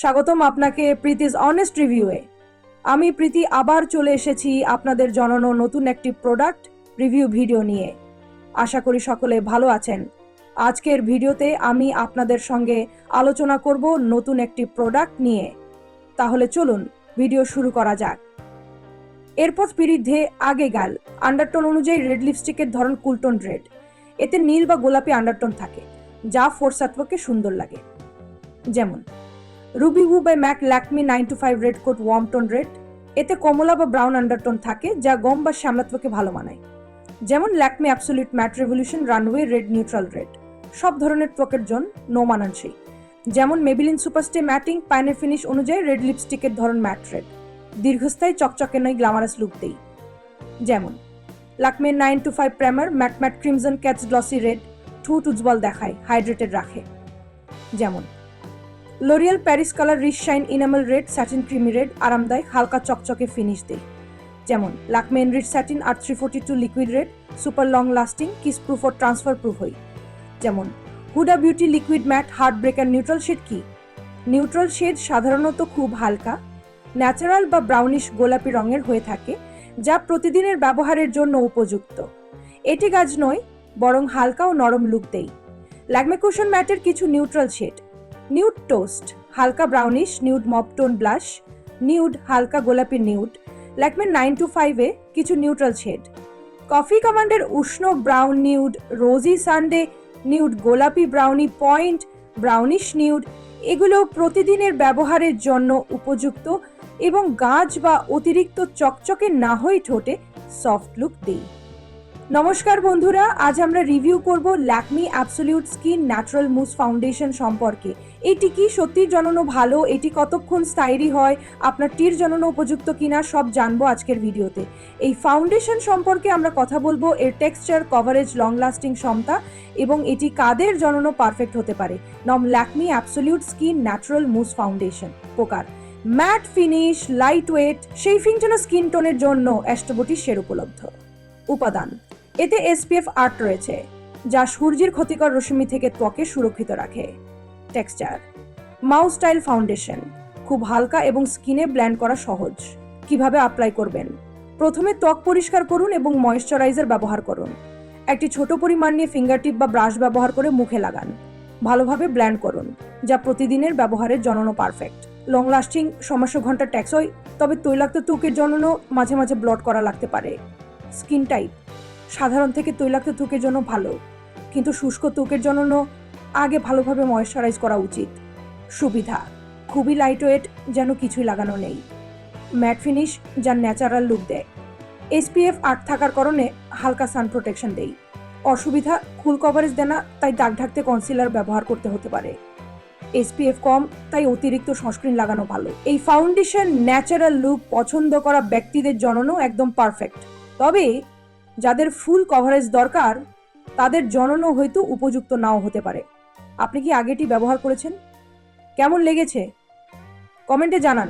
স্বাগতম আপনাকে প্রীতিস অনেস্ট রিভিউয়ে। আমি প্রীতি আবার চলে এসেছি আপনাদের জনানো নতুন একটি প্রোডাক্ট রিভিউ ভিডিও নিয়ে। আশা করি সকলে ভালো আছেন। আজকের ভিডিওতে আমি আপনাদের সঙ্গে আলোচনা করব নতুন একটি প্রোডাক্ট নিয়ে। তাহলে চলুন ভিডিও শুরু করা যাক। এরপর বিরুদ্ধে আগে গাল আন্ডারটোন অনুযায়ী রেড লিপস্টিকের ধরন কুলটোন রেড। এতে নীল বা গোলাপি আন্ডারটোন থাকে যা ফোরসাত্বকে সুন্দর লাগে। যেমন ruby woo by MAC Lakme 925 red coat warm tone red. এতে কমলা বা ব্রাউন আন্ডারটোন থাকে যা গম বা শ্যামলাত্বকে ভালো মানায়। যেমন Lakme absolute matte revolution runway red neutral red, সব ধরনের ত্বকের জন্য নো মানানসই। যেমন মেবিলিন সুপারস্টে ম্যাটিং পাইনের ফিনিশ অনুযায়ী রেড লিপস্টিকের ধরন ম্যাট রেড, দীর্ঘস্থায়ী চকচকে নয় গ্ল্যামারাস লুক দেই। যেমন Lakme 925 primer matte matte crimson catch glossy red, ঠোঁট উজ্জ্বল দেখায়, হাইড্রেটেড রাখে। যেমন L'Oreal Paris colour rich shine enamel red satin creamy red, আরামদায়ক হালকা চকচকে ফিনিশ দেয়। যেমন Lakme enrich satin R 342 liquid red, super long lasting, kiss proof ও ট্রান্সফার প্রুফ হই। যেমন Huda beauty liquid matte heart breaker neutral shade কি? Neutral shade সাধারণত খুব হালকা ন্যাচারাল বা ব্রাউনিশ গোলাপি রঙের হয়ে থাকে, যা প্রতিদিনের ব্যবহারের জন্য উপযুক্ত। এটি গাছ নয়, বরং হালকা ও নরম লুক দেয়। ল্যাকমে কুশন ম্যাটের কিছু নিউট্রাল শেড: নিউড টোস্ট হালকা ব্রাউনিশ, নিউড মপ টোন ব্লাশ, নিউড হালকা গোলাপি নিউড। ল্যাকমে 925 এ কিছু নিউট্রাল শেড: কফি কমান্ডের উষ্ণ ব্রাউন নিউড, রোজি সানডে নিউড, গোলাপি ব্রাউনি পয়েন্ট, ব্রাউনিশ নিউড। এগুলো প্রতিদিনের ব্যবহারের জন্য উপযুক্ত এবং গাছ বা অতিরিক্ত চকচকে না হয়ে ঠোঁটে সফট লুক দেয়। নমস্কার বন্ধুরা, আজ আমরা রিভিউ করব Lakme absolute skin natural mousse foundation সম্পর্কে। এটি কি সত্যি জননো ভালো, এটি কতক্ষণ স্থায়ী হয়, আপনার টির জননো উপযুক্ত কিনা সব জানবো আজকের ভিডিওতে। এই ফাউন্ডেশন সম্পর্কে আমরা কথা বলবো, এর টেক্সচার, কভারেজ, লং লাস্টিং ক্ষমতা এবং এটি কাদের জননো পারফেক্ট হতে পারে। নাম Lakme absolute skin natural mousse foundation. প্রকার: matte finish, light weight, shaving tone skin টোনের জন্য অ্যাস্টোবটি শেড উপলব্ধ। উপাদান: এতে SPF 8 রয়েছে, যা সূর্যের ক্ষতিকর রশ্মি থেকে ত্বকে সুরক্ষিত রাখে। টেক্সচার: মাউস স্টাইল ফাউন্ডেশন, খুব হালকা এবং স্কিনে ব্লেন্ড করা সহজ। কিভাবে অ্যাপ্লাই করবেন? প্রথমে ত্বক পরিষ্কার করুন এবং ময়েশ্চারাইজার ব্যবহার করুন। একটি ছোট পরিমাণ নিয়ে ফিঙ্গারটিপ বা ব্রাশ ব্যবহার করে মুখে লাগান। ভালোভাবে ব্লেন্ড করুন, যা প্রতিদিনের ব্যবহারের জন্য পারফেক্ট। লং লাস্টিং, সমস্যা ঘন্টা টেকসই, তবে তৈলাক্ত ত্বকের জন্য মাঝে মাঝে ব্লট করা লাগতে পারে। স্কিন টাইপ: সাধারণ থেকে তৈলাক্ত ত্বকের জন্য ভালো, কিন্তু শুষ্ক ত্বকের জন্য আগে ভালোভাবে ময়েশ্চারাইজ করা উচিত। সুবিধা: খুবই লাইট ওয়েট, যেন কিছুই লাগানো নেই। ম্যাট ফিনিশ, যা ন্যাচারাল লুক দেয়। SPF 8 থাকার কারণে হালকা সান প্রোটেকশন দেয়। অসুবিধা: ফুল কভারেজ দেয় না, তাই দাগ ঢাকতে কনসিলার ব্যবহার করতে হতে পারে। SPF কম, তাই অতিরিক্ত সানস্ক্রিন লাগানো ভালো। এই ফাউন্ডেশন ন্যাচারাল লুক পছন্দ করা ব্যক্তিদের জন্য একদম পারফেক্ট। তবে যাদের ফুল কভারেজ দরকার তাদের জন্য হয়তো উপযুক্ত নাও হতে পারে। আপনি কি আগেটি ব্যবহার করেছেন? কেমন লেগেছে কমেন্টে জানান।